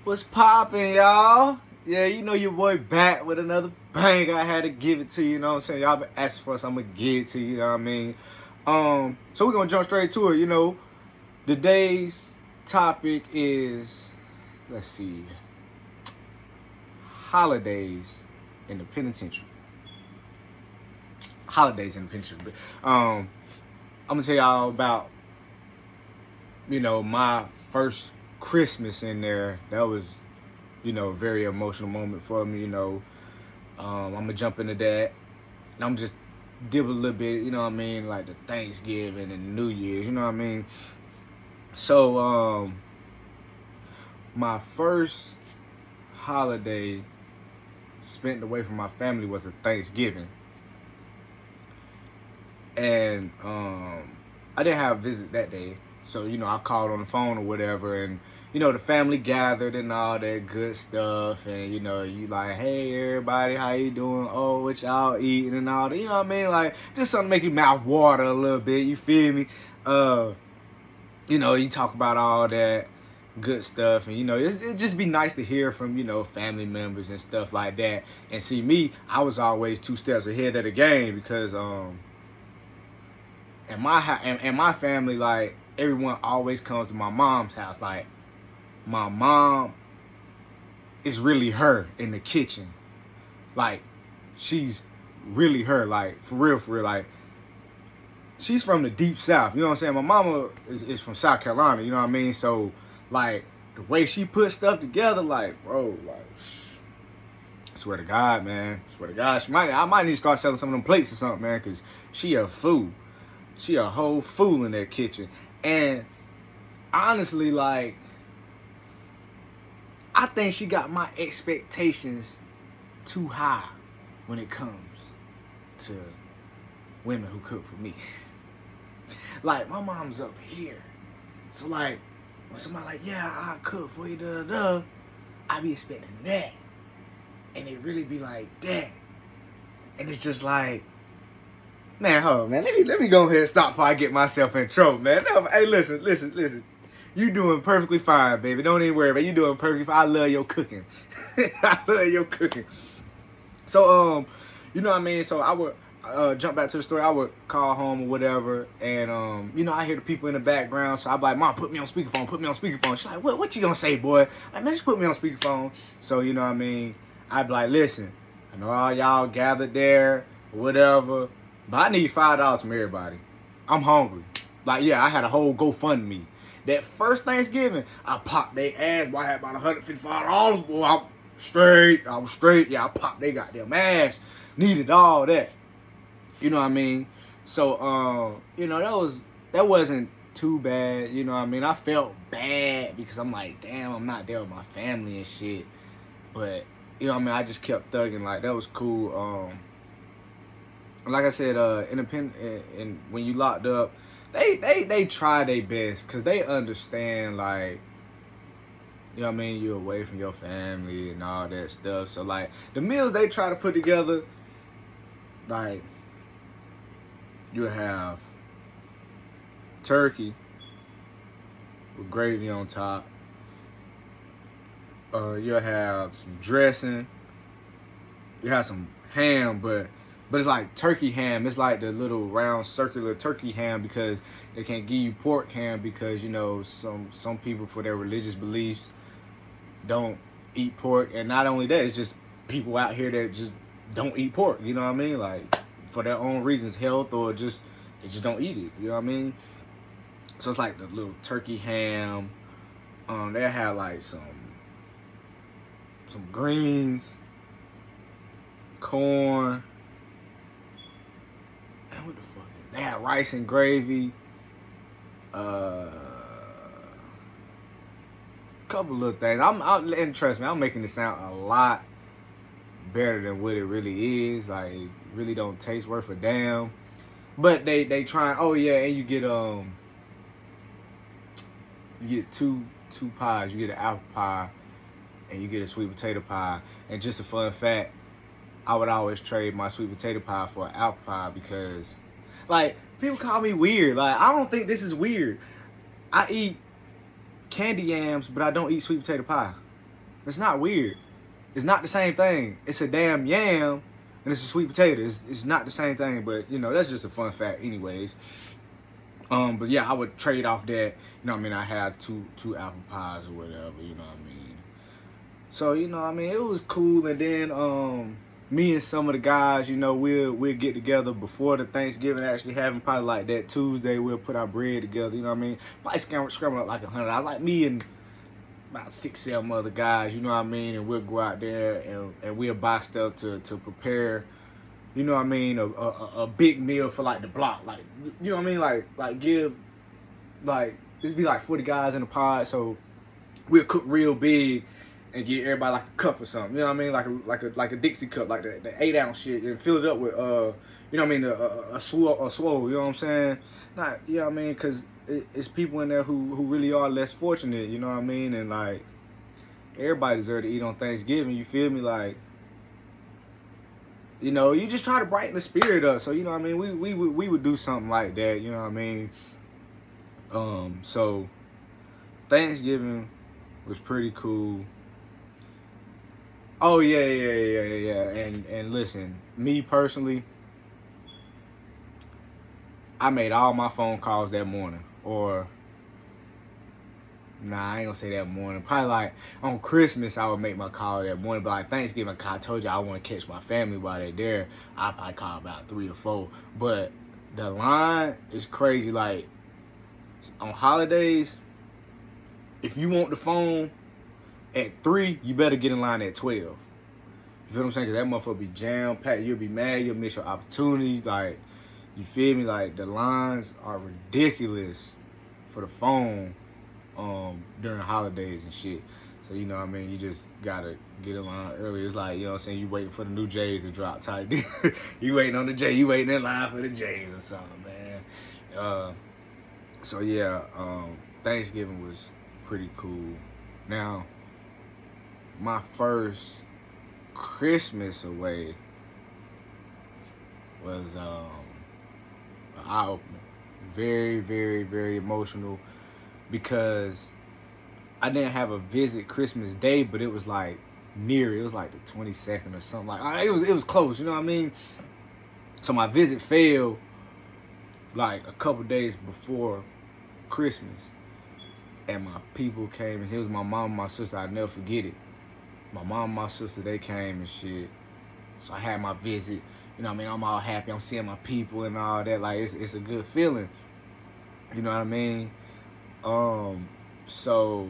What's poppin', y'all? Yeah, you know your boy back with another bang. I had to give it to you, you know what I'm saying? Y'all been asking for us, I'm gonna give it to you, you know what I mean? So we're gonna jump straight to it, you know. Today's topic is, let's see, holidays in the penitentiary. Holidays in the penitentiary. I'm gonna tell y'all about, my first Christmas in there. That was, a very emotional moment for me, I'm gonna jump into that, and I'm just dibble a little bit, you know what I mean, like the Thanksgiving and New Year's, you know what I mean. So, my first holiday spent away from my family was a Thanksgiving, and I didn't have a visit that day, so I called on the phone or whatever, and the family gathered and all that good stuff, and you like, hey everybody, how you doing? Oh, what y'all eating and all that, you know what I mean? Like just something to make your mouth water a little bit, you feel me? You talk about all that good stuff, and it just be nice to hear from family members and stuff like that. And see me, I was always 2 steps ahead of the game because in my family, like everyone always comes to my mom's house. Like my mom is really her in the kitchen. Like she's really her, like for real, like she's from the deep south, you know what I'm saying? My mama is from South Carolina, you know what I mean? So like the way she put stuff together, like bro, like swear to God, man, swear to God, I might need to start selling some of them plates or something, man, because she a fool. She a whole fool in that kitchen. And honestly, like, I think she got my expectations too high when it comes to women who cook for me. Like, my mom's up here. So, like, when somebody like, yeah, I'll cook for you, da-da-da, I be expecting that. And it really be like that. And it's just like, man, hold on, man. Let me go ahead and stop before I get myself in trouble, man. No, hey, listen. You doing perfectly fine, baby. Don't even worry about it. You doing perfectly fine. I love your cooking. I love your cooking. So, you know what I mean? So I would jump back to the story. I would call home or whatever, and I hear the people in the background. So I'd be like, Mom, put me on speakerphone. She's like, what you gonna say, boy? Like, man, just put me on speakerphone. So, you know what I mean? I'd be like, listen, I know all y'all gathered there, whatever, but I need $5 from everybody. I'm hungry. Like, yeah, I had a whole GoFundMe. That first Thanksgiving, I popped they ass. Boy, I had about $155. Boy, I was straight. Yeah, I popped they goddamn ass. Needed all that. You know what I mean? So, that wasn't too bad. You know what I mean? I felt bad because I'm like, damn, I'm not there with my family and shit. But, you know what I mean? I just kept thugging. Like, that was cool. Like I said, and when you locked up, they try their best because they understand, like, you know what I mean, you're away from your family and all that stuff. So like the meals they try to put together, like you have turkey with gravy on top. You'll have some dressing. You have some ham, but it's like turkey ham. It's like the little round circular turkey ham because they can't give you pork ham because some people for their religious beliefs don't eat pork. And not only that, it's just people out here that just don't eat pork, you know what I mean? Like for their own reasons, health, or they just don't eat it, you know what I mean? So it's like the little turkey ham. They have like some greens, corn. Man, what the fuck? They had rice and gravy. Couple little things. And trust me, I'm making it sound a lot better than what it really is. Like, it really don't taste worth a damn. But they trying. Oh yeah, and you get two pies. You get an apple pie, and you get a sweet potato pie. And just a fun fact, I would always trade my sweet potato pie for an apple pie because, like, people call me weird. Like, I don't think this is weird. I eat candy yams, but I don't eat sweet potato pie. It's not weird. It's not the same thing. It's a damn yam and it's a sweet potato. It's not the same thing, but you know, that's just a fun fact anyways. But yeah, I would trade off that. You know what I mean? I had two apple pies or whatever, you know what I mean? So, you know what I mean? It was cool. And then me and some of the guys, you know, we'll get together before the Thanksgiving actually happened. Probably like that Tuesday, we'll put our bread together, you know what I mean? Probably scramble up like $100. Like me and about 6, 7 other guys, you know what I mean? And we'll go out there and we'll buy stuff to prepare, you know what I mean, a big meal for like the block. Like, you know what I mean? Like give, like, this be like 40 guys in the pod, so we'll cook real big and get everybody like a cup or something. You know what I mean? Like a Dixie cup, like the 8-ounce shit, and fill it up with you know what I mean, a swole. You know what I'm saying? Not, you know what I mean? Because it's people in there who really are less fortunate. You know what I mean? And like everybody deserves to eat on Thanksgiving. You feel me? Like, you know, you just try to brighten the spirit up. So you know what I mean? We would do something like that. You know what I mean? So Thanksgiving was pretty cool. Oh yeah. And listen, me personally, I made all my phone calls that morning. Or nah, I ain't gonna say that morning. Probably like on Christmas I would make my call that morning. But like Thanksgiving, I told you I want to catch my family while they're there. I probably call about 3 or 4. But the line is crazy. Like on holidays, if you want the phone at 3, you better get in line at 12. You feel what I'm saying? Because that motherfucker be jam-packed. You'll be mad. You'll miss your opportunity. Like, you feel me? Like, the lines are ridiculous for the phone during the holidays and shit. So, you know what I mean? You just got to get in line early. It's like, you know what I'm saying? You waiting for the new J's to drop tight. You waiting on the J. You waiting in line for the J's or something, man. So, yeah, Thanksgiving was pretty cool. Now, my first Christmas away was an eye-opener. Very, very, very emotional because I didn't have a visit Christmas Day, but it was like near. It was like the 22nd or something. Like it was close. You know what I mean? So my visit failed like a couple days before Christmas, and my people came, and it was my mom and my sister. I'll never forget it. My mom and my sister, they came and shit. So I had my visit. You know what I mean? I'm all happy. I'm seeing my people and all that. Like, it's a good feeling. You know what I mean? So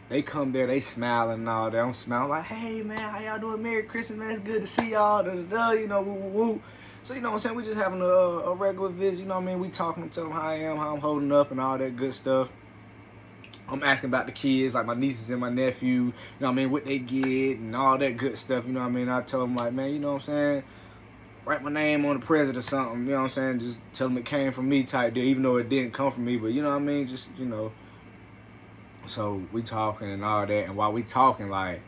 they come there, they smiling and all that. I'm smiling like, hey, man, how y'all doing? Merry Christmas, man. It's good to see y'all. Da-da-da, you know, woo. So, you know what I'm saying? We just having a regular visit. You know what I mean? We talking, I'm telling them how I am, how I'm holding up and all that good stuff. I'm asking about the kids, like my nieces and my nephew, you know what I mean, what they get and all that good stuff, you know what I mean? I tell them, like, man, you know what I'm saying, write my name on the present or something, you know what I'm saying, just tell them it came from me type deal, even though it didn't come from me, but you know what I mean, just, you know. So we talking and all that, and while we talking, like,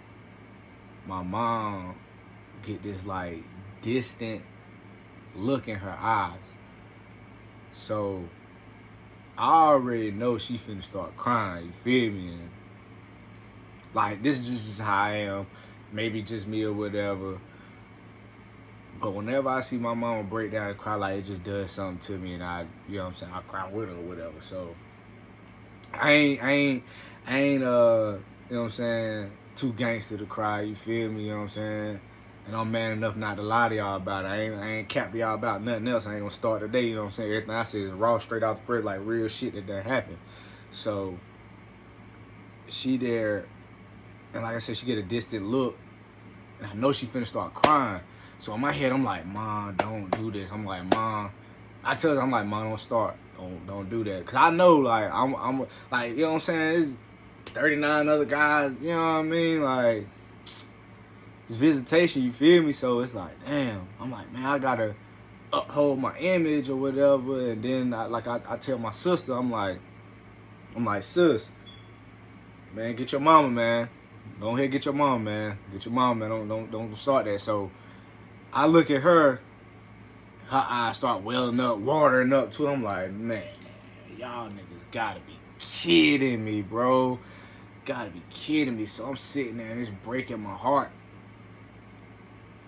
my mom get this, like, distant look in her eyes. So I already know she finna start crying, you feel me? And like, this is just how I am. Maybe just me or whatever. But whenever I see my mama break down and cry, like, it just does something to me. And I, you know what I'm saying, I cry with her or whatever. So I ain't, you know what I'm saying, too gangster to cry, you feel me, you know what I'm saying? And I'm man enough not to lie to y'all about it. I ain't cap to y'all about nothing else. I ain't gonna start today, you know what I'm saying? Everything I say is raw, straight out the press, like real shit that done happened. So she there, and like I said, she get a distant look, and I know she finna start crying. So in my head, I'm like, Mom, don't do this. I'm like, Mom, I tell her, I'm like, Mom, don't start. Don't do that. Cause I know, like, I'm like, you know what I'm saying? There's 39 other guys, you know what I mean? Like, it's visitation, you feel me? So it's like, damn. I'm like, man, I gotta uphold my image or whatever. And then I tell my sister, I'm like, sis, man, get your mama, man. Go ahead, get your mama, man. Get your mama, man. Don't start that. So I look at her eyes start welling up, watering up too. I'm like, man, y'all niggas gotta be kidding me, bro. gotta be kidding me. So I'm sitting there and it's breaking my heart.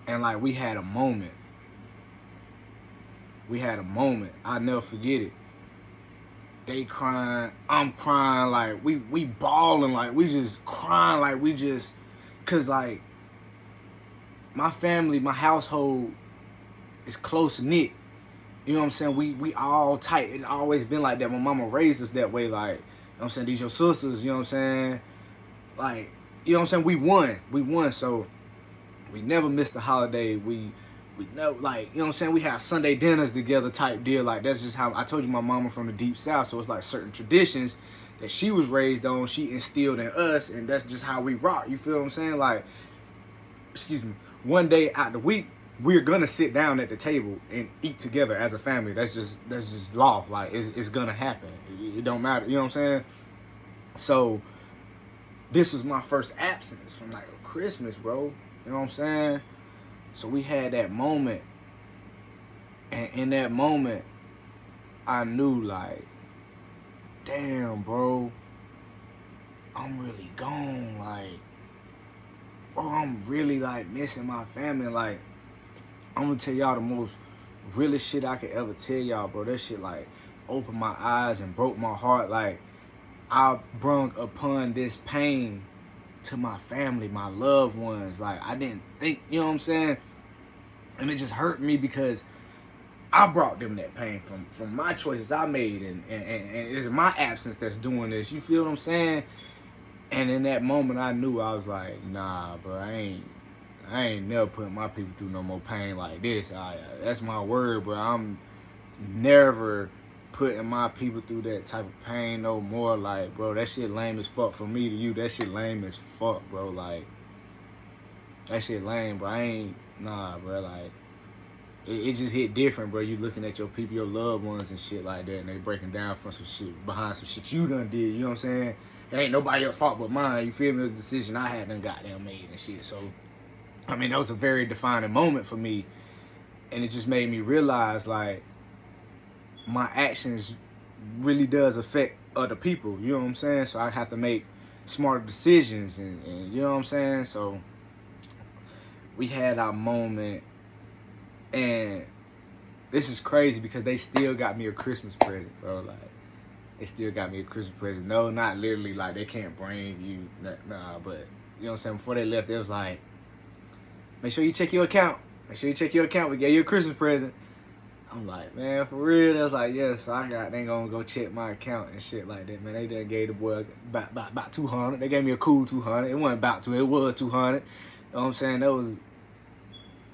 And like we had a moment. I'll never forget it. They crying, I'm crying, like we bawling, like we just crying, like we just, cause like my family, my household is close knit. You know what I'm saying? We all tight. It's always been like that. My mama raised us that way, like, you know what I'm saying, these your sisters, you know what I'm saying? Like, you know what I'm saying? We won, so we never missed a holiday. We never, like, you know what I'm saying, we have Sunday dinners together type deal. Like, that's just how, I told you my mama from the deep south, so it's like certain traditions that she was raised on, she instilled in us, and that's just how we rock. You feel what I'm saying? Like, excuse me, one day out the week, we're gonna sit down at the table and eat together as a family. That's just law. Like, it's gonna happen. It don't matter. You know what I'm saying? So this was my first absence from like a Christmas, bro. You know what I'm saying? So we had that moment, and in that moment, I knew, like, damn, bro, I'm really gone. Like, bro, I'm really, like, missing my family. Like, I'm gonna tell y'all the most realest shit I could ever tell y'all, bro. That shit, like, opened my eyes and broke my heart. Like, I brung upon this pain to my family, my loved ones. Like, I didn't think, you know what I'm saying? And it just hurt me because I brought them that pain from my choices I made, and it's my absence that's doing this. You feel what I'm saying? And in that moment, I knew. I was like, nah, bro, I ain't never putting my people through no more pain like this. That's my word, bro. I'm never putting my people through that type of pain no more. Like, bro, that shit lame as fuck. From me to you, that shit lame as fuck, bro. Like, that shit lame, bro. Nah, bro. Like, it just hit different, bro. You looking at your people, your loved ones and shit like that, and they breaking down from some shit, behind some shit you done did. You know what I'm saying? It ain't nobody else's fault but mine. You feel me? It was a decision I had done goddamn made and shit. So, I mean, that was a very defining moment for me, and it just made me realize, like, my actions really does affect other people. You know what I'm saying? So I have to make smarter decisions, and you know what I'm saying? So we had our moment, and this is crazy because they still got me a Christmas present, bro. Like, they still got me a Christmas present. No, not literally, like, they can't bring you, nah, but, you know what I'm saying? Before they left, they was like, make sure you check your account. Make sure you check your account. We gave you a Christmas present. I'm like, man, for real? They was like, yeah, so they gonna go check my account and shit like that, man. They done gave the boy about 200. They gave me a cool 200. It wasn't about to, it was 200. You know what I'm saying? That was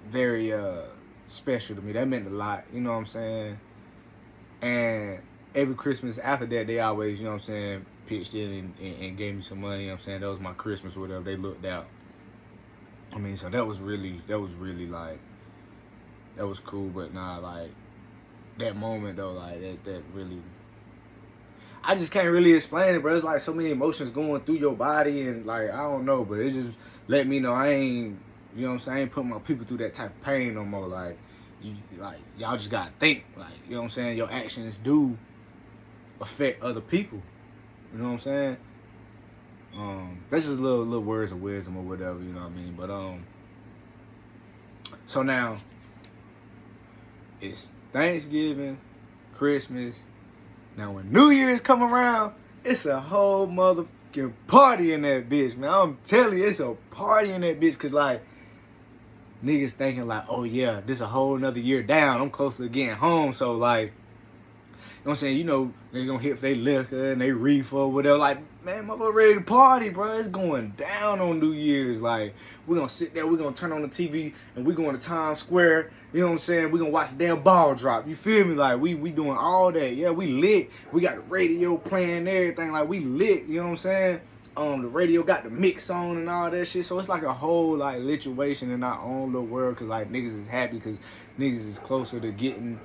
very special to me. That meant a lot, you know what I'm saying? And every Christmas after that, they always, you know what I'm saying, pitched in and gave me some money, you know what I'm saying? That was my Christmas or whatever. They looked out. I mean, so that was really like, that was cool, but nah, like, that moment though, like, that really, I just can't really explain it, bro. It's like so many emotions going through your body, and like, I don't know, but it just let me know I ain't, you know what I'm saying, I ain't putting my people through that type of pain no more. Like, y'all just gotta think, like, you know what I'm saying, your actions do affect other people. You know what I'm saying? That's just little words of wisdom or whatever, you know what I mean? But so now it's Thanksgiving, Christmas. Now when New Year's come around, it's a whole motherfucking party in that bitch, man. I'm telling you, it's a party in that bitch, cause like, niggas thinking like, oh yeah, this a whole nother year down. I'm close to getting home, so like, you know what I'm saying? You know, niggas gonna hit for their liquor and they reefer or whatever. Like, man, motherfucker ready to party, bro. It's going down on New Year's. Like, we're gonna sit there, we're gonna turn on the TV, and we're going to Times Square. You know what I'm saying? We're gonna watch the damn ball drop. You feel me? Like, we doing all that. Yeah, we lit. We got the radio playing and everything. Like, we lit. You know what I'm saying? The radio got the mix on and all that shit. So it's like a whole, like, lituation in our own little world, because, like, niggas is happy because niggas is closer to getting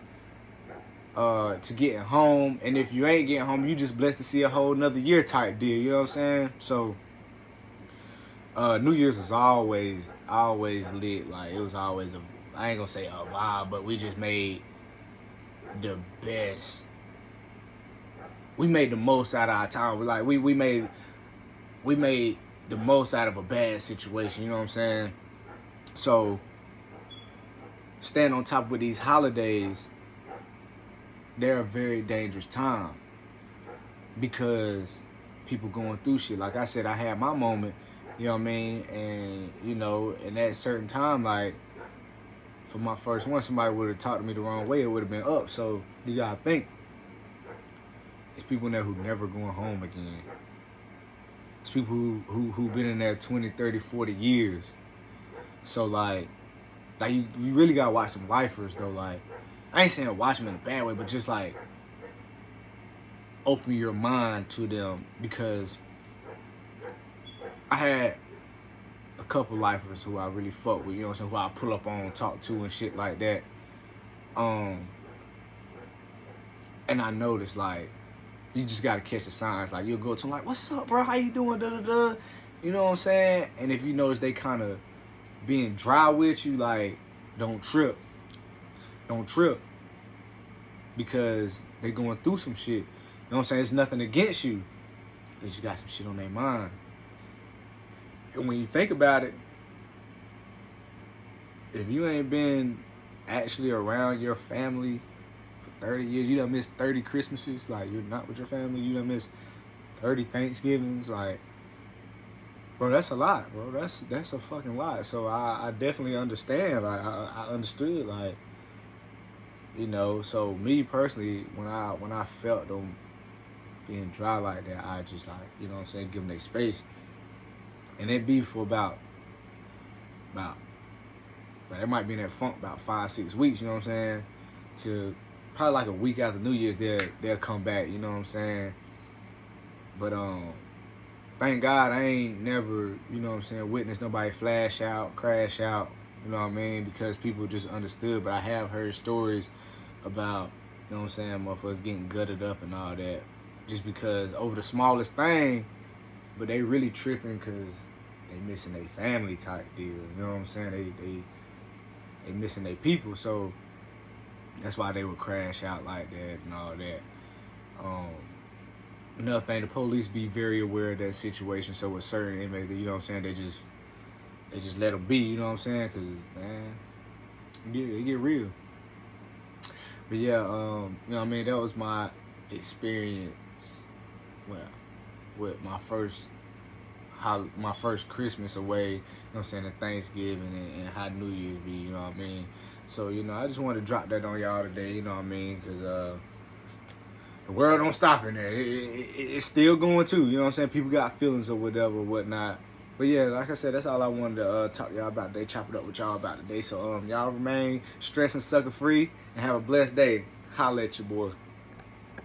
home. And if you ain't getting home, you just blessed to see a whole nother year type deal. You know what I'm saying? So New Year's was always lit. Like, it was always I ain't gonna say a vibe, but we just made the best. We made the most out of our time. We made we made the most out of a bad situation, you know what I'm saying? So, staying on top with these holidays, they're a very dangerous time because people going through shit. Like I said, I had my moment, you know what I mean? And, you know, in that certain time, like, for my first one, somebody would have talked to me the wrong way, it would have been up. So, you gotta think, it's people in there who never going home again. It's people who been in there 20, 30, 40 years. So, like you really gotta watch them lifers, though. Like, I ain't saying watch them in a bad way, but just, like, open your mind to them, because I had a couple lifers who I really fuck with, you know what I'm saying, who I pull up on, talk to and shit like that. And I noticed, like, you just gotta catch the signs. Like, you'll go to them like, what's up, bro? How you doing? Da da da. You know what I'm saying? And if you notice they kind of being dry with you, like, don't trip. Don't trip. Because they going through some shit. You know what I'm saying? It's nothing against you. They just got some shit on their mind. And when you think about it, if you ain't been actually around your family for 30 years, you done missed 30 Christmases, like, you're not with your family, you done missed 30 Thanksgivings, like, bro, that's a lot, bro. That's a fucking lot. So I definitely understand. Like, I understood, like, you know. So me personally, when I felt them being dry like that, I just, like, you know what I'm saying, give them their space. And it be for about it might be in that funk about 5-6 weeks, you know what I'm saying? To probably like a week after New Year's, they'll come back, you know what I'm saying? But thank God I ain't never, you know what I'm saying, witnessed nobody flash out, crash out, you know what I mean? Because people just understood. But I have heard stories about, you know what I'm saying, motherfuckers getting gutted up and all that, just because over the smallest thing, but they really tripping because they missing their family type deal, you know what I'm saying? They missing their people, so that's why they would crash out like that and all that. Another thing, the police be very aware of that situation. So with certain inmates, you know what I'm saying, they just let them be, you know what I'm saying? Because, man, it get real. But yeah, you know what I mean, that was my experience, well, with my first Christmas away, you know what I'm saying, and Thanksgiving and how New Year's be, you know what I mean? So, you know, I just wanted to drop that on y'all today, you know what I mean? Because the world don't stop in there. It's still going too, you know what I'm saying? People got feelings or whatever, whatnot. But yeah, like I said, that's all I wanted to talk to y'all about today, chop it up with y'all about today. So y'all remain stress and sucker free and have a blessed day. Holla at your boy.